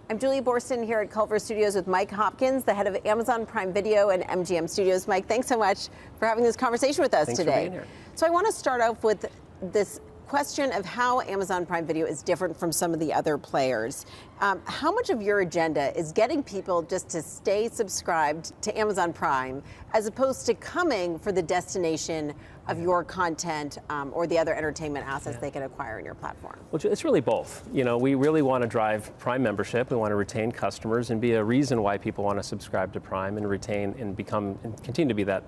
I'm Julie Borston here at Culver Studios with Mike Hopkins, the head of Amazon Prime Video and MGM Studios. Mike, thanks so much for having this conversation with us today. For being here. So I want to start off with this question of how Amazon Prime Video is different from some of the other players. How much of your agenda is getting people just to stay subscribed to Amazon Prime as opposed to coming for the destination of your content or the other entertainment assets they can acquire in your platform? Well, it's really both. You know, we really want to drive Prime membership. We want to retain customers and be a reason why people want to subscribe to Prime and retain and become and continue to be that,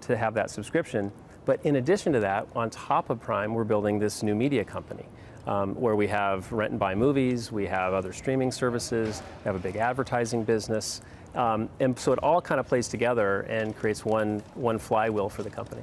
to have that subscription. But in addition to that, on top of Prime, we're building this new media company where we have rent and buy movies, we have other streaming services, we have a big advertising business. And so it all kind of plays together and creates one flywheel for the company.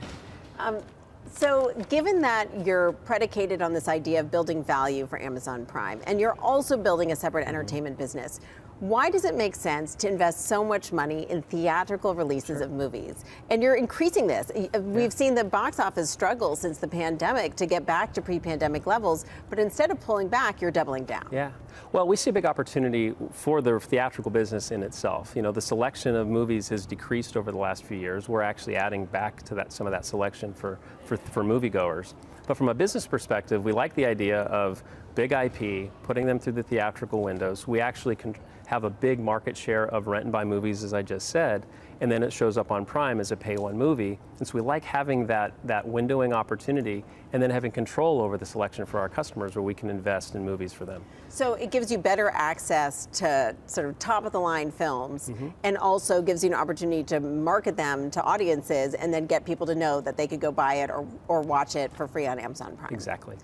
So given that you're predicated on this idea of building value for Amazon Prime, and you're also building a separate entertainment business, why does it make sense to invest so much money in theatrical releases of movies? And you're increasing this. We've seen the box office struggle since the pandemic to get back to pre-pandemic levels, but instead of pulling back, you're doubling down. Yeah. Well, we see a big opportunity for the theatrical business in itself. You know, the selection of movies has decreased over the last few years. We're actually adding back to that some of that selection for moviegoers. But from a business perspective, we like the idea of big IP, putting them through the theatrical windows. We actually can have a big market share of rent and buy movies, as I just said, and then it shows up on Prime as a pay-one movie. And so we like having that windowing opportunity and then having control over the selection for our customers where we can invest in movies for them. So it gives you better access to sort of top-of-the-line films and also gives you an opportunity to market them to audiences and then get people to know that they could go buy it or watch it for free on Amazon Prime. Exactly.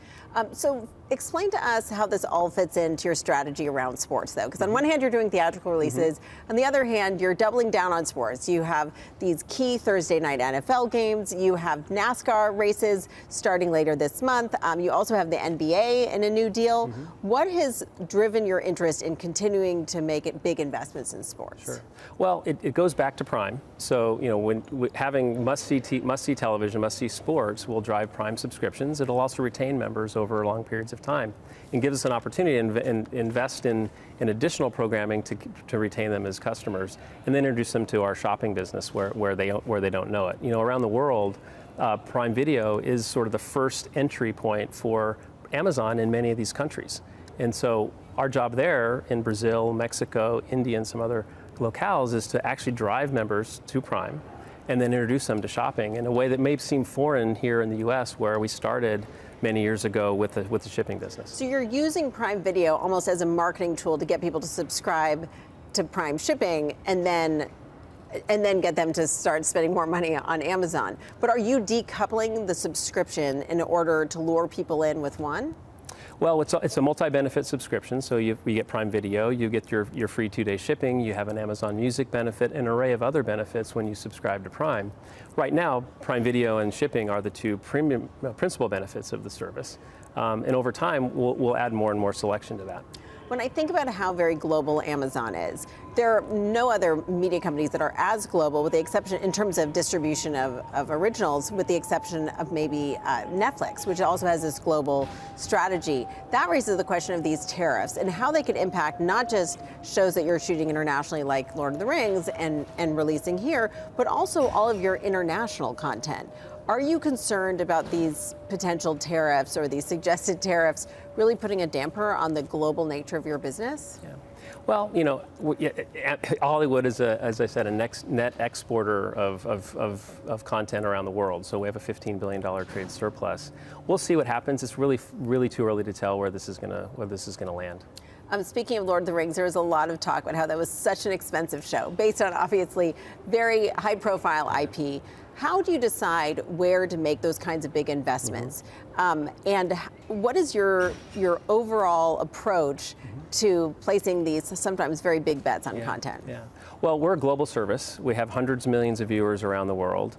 So explain to us how this all fits into your strategy around sports, though, because on one hand, you're doing theatrical releases. On the other hand, you're doubling down on sports. You have these key Thursday night NFL games. You have NASCAR races starting later this month. You also have the NBA in a new deal. What has driven your interest in continuing to make it big investments in sports? Sure. Well, it goes back to Prime. So, you know, when having must-see television, must-see sports will drive Prime subscriptions. It'll also retain members over long periods of time and give us an opportunity to invest in additional programming to retain them as customers and then introduce them to our shopping business where they don't know it. You know, around the world, Prime Video is sort of the first entry point for Amazon in many of these countries. And so our job there in Brazil, Mexico, India, and some other locales is to actually drive members to Prime and then introduce them to shopping in a way that may seem foreign here in the US, where we started many years ago with the shipping business. So you're using Prime Video almost as a marketing tool to get people to subscribe to Prime shipping and then get them to start spending more money on Amazon. But are you decoupling the subscription in order to lure people in with one? Well, it's a multi-benefit subscription, so you get Prime Video, you get your free 2-day shipping, you have an Amazon Music benefit, and an array of other benefits when you subscribe to Prime. Right now, Prime Video and shipping are the two principal benefits of the service, and over time, we'll add more and more selection to that. When I think about how very global Amazon is, there are no other media companies that are as global, with the exception, in terms of distribution of originals, with the exception of maybe Netflix, which also has this global strategy. That raises the question of these tariffs and how they could impact not just shows that you're shooting internationally like Lord of the Rings and releasing here, but also all of your international content. Are you concerned about these potential tariffs or these suggested tariffs really putting a damper on the global nature of your business? Yeah. Well, you know, Hollywood is, as I said, a net exporter of content around the world. So we have a $15 billion trade surplus. We'll see what happens. It's really too early to tell where this is going to land. Speaking of Lord of the Rings, there was a lot of talk about how that was such an expensive show, based on obviously very high-profile IP. How do you decide where to make those kinds of big investments? And what is your overall approach to placing these sometimes very big bets on content? Yeah. Well, we're a global service. We have hundreds of millions of viewers around the world.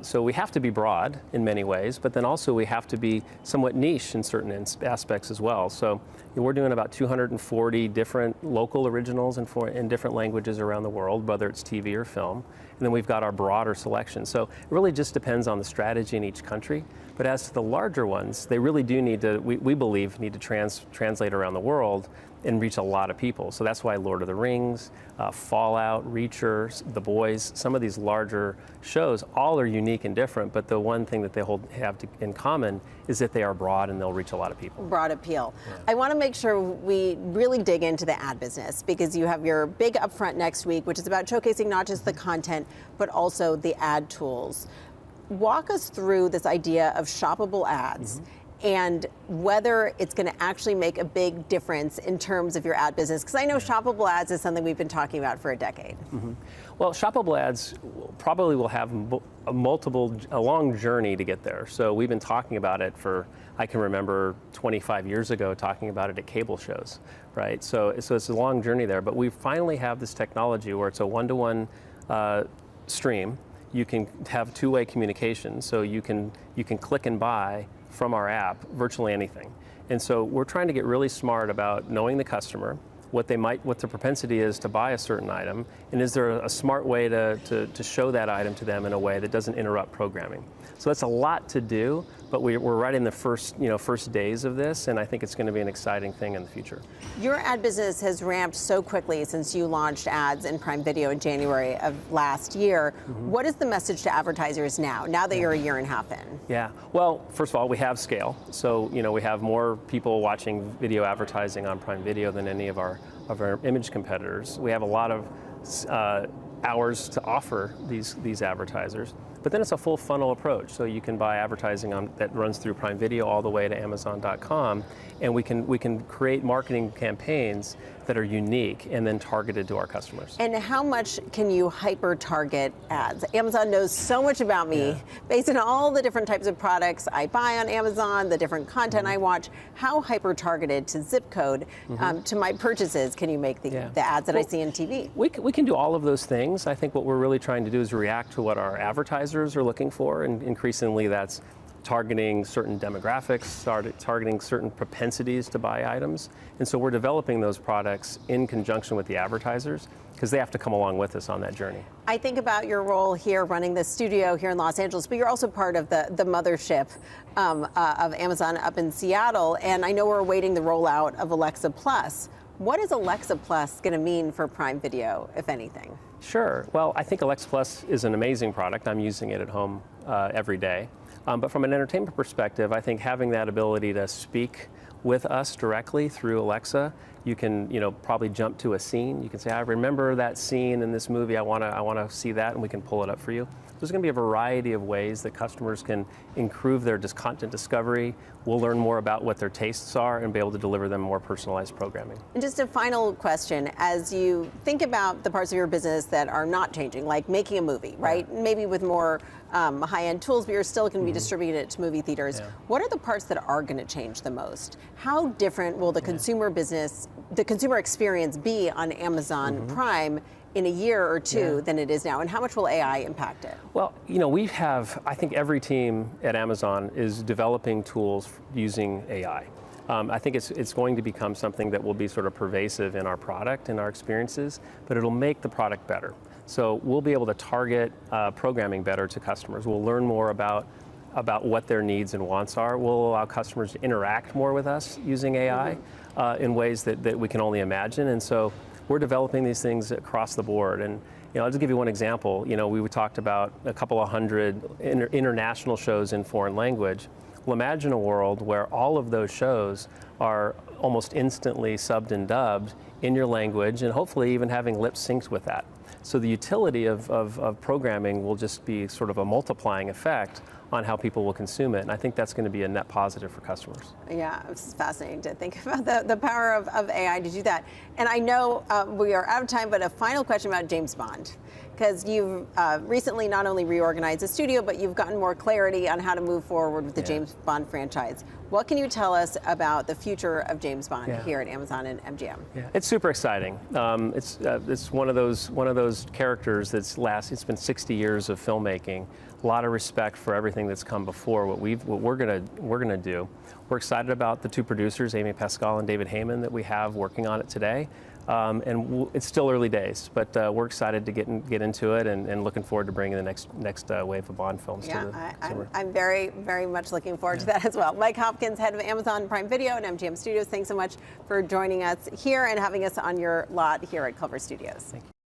So we have to be broad in many ways, but then also we have to be somewhat niche in certain aspects as well. So we're doing about 240 different local originals in different languages around the world, whether it's TV or film. And then we've got our broader selection. So it really just depends on the strategy in each country. But as to the larger ones, they really do need to, we believe, need to translate around the world and reach a lot of people. So that's why Lord of the Rings, Fallout, Reacher, The Boys, some of these larger shows, all are unique and different, but the one thing that they have in common is that they are broad and they'll reach a lot of people. Broad appeal. Yeah. I want to make sure we really dig into the ad business, because you have your big upfront next week, which is about showcasing not just the content, but also the ad tools. Walk us through this idea of shoppable ads. And whether it's going to actually make a big difference in terms of your ad business. Because I know shoppable ads is something we've been talking about for a decade. Well, shoppable ads probably will have a long journey to get there. So we've been talking about it for, I can remember 25 years ago talking about it at cable shows, right? So it's a long journey there, but we finally have this technology where it's a one-to-one stream. You can have two-way communication, so you can click and buy from our app virtually anything. And so we're trying to get really smart about knowing the customer, what the propensity is to buy a certain item, and is there a smart way to show that item to them in a way that doesn't interrupt programming. So that's a lot to do, but we're right in the first days of this, and I think it's going to be an exciting thing in the future. Your ad business has ramped so quickly since you launched ads in Prime Video in January of last year. What is the message to advertisers now that you're a year and a half in? Yeah, well, first of all, we have scale. So, we have more people watching video advertising on Prime Video than any of our image competitors. We have a lot of hours to offer these advertisers. But then it's a full funnel approach. So you can buy advertising that runs through Prime Video all the way to Amazon.com, and we can create marketing campaigns that are unique and then targeted to our customers. And how much can you hyper-target ads? Amazon knows so much about me based on all the different types of products I buy on Amazon, the different content I watch. How hyper-targeted to zip code to my purchases can you make the ads that I see on TV? We can do all of those things. I think what we're really trying to do is react to what our advertisers are looking for, and increasingly that's targeting certain demographics, targeting certain propensities to buy items. And so we're developing those products in conjunction with the advertisers, because they have to come along with us on that journey. I think about your role here running the studio here in Los Angeles, but you're also part of the mothership of Amazon up in Seattle, and I know we're awaiting the rollout of Alexa Plus. What is Alexa Plus going to mean for Prime Video, if anything? Sure. Well, I think Alexa Plus is an amazing product. I'm using it at home every day. But from an entertainment perspective, I think having that ability to speak with us directly through Alexa, you can probably jump to a scene. You can say, I remember that scene in this movie. I want to see that, and we can pull it up for you. There's going to be a variety of ways that customers can improve their content discovery. We'll learn more about what their tastes are and be able to deliver them more personalized programming. And just a final question, as you think about the parts of your business that are not changing, like making a movie, right? Maybe with more high-end tools, but you're still going to be distributing it to movie theaters. What are the parts that are going to change the most? How different will the consumer business, the consumer experience be on Amazon Prime in a year or two than it is now, and how much will AI impact it? Well, I think every team at Amazon is developing tools using AI. I think it's going to become something that will be sort of pervasive in our product and our experiences, but it'll make the product better. So we'll be able to target programming better to customers. We'll learn more about what their needs and wants are. We'll allow customers to interact more with us using AI in ways that we can only imagine. And so we're developing these things across the board. And I'll just give you one example. We talked about a couple of hundred international shows in foreign language. Well, imagine a world where all of those shows are almost instantly subbed and dubbed in your language, and hopefully even having lip synced with that. So the utility of programming will just be sort of a multiplying effect on how people will consume it. And I think that's going to be a net positive for customers. Yeah, it's fascinating to think about the power of AI to do that. And I know we are out of time, but a final question about James Bond. Because you've recently not only reorganized the studio, but you've gotten more clarity on how to move forward with the James Bond franchise. What can you tell us about the future of James Bond here at Amazon and MGM? Yeah. It's super exciting. It's one of those characters it's been 60 years of filmmaking. A lot of respect for everything that's come before. What we're gonna do. We're excited about the two producers, Amy Pascal and David Heyman, that we have working on it today. It's still early days, but we're excited to get into it and looking forward to bringing the next wave of Bond films to the consumer. I'm very, very much looking forward to that as well. Mike Hopkins, head of Amazon Prime Video and MGM Studios, thanks so much for joining us here and having us on your lot here at Culver Studios. Thank you.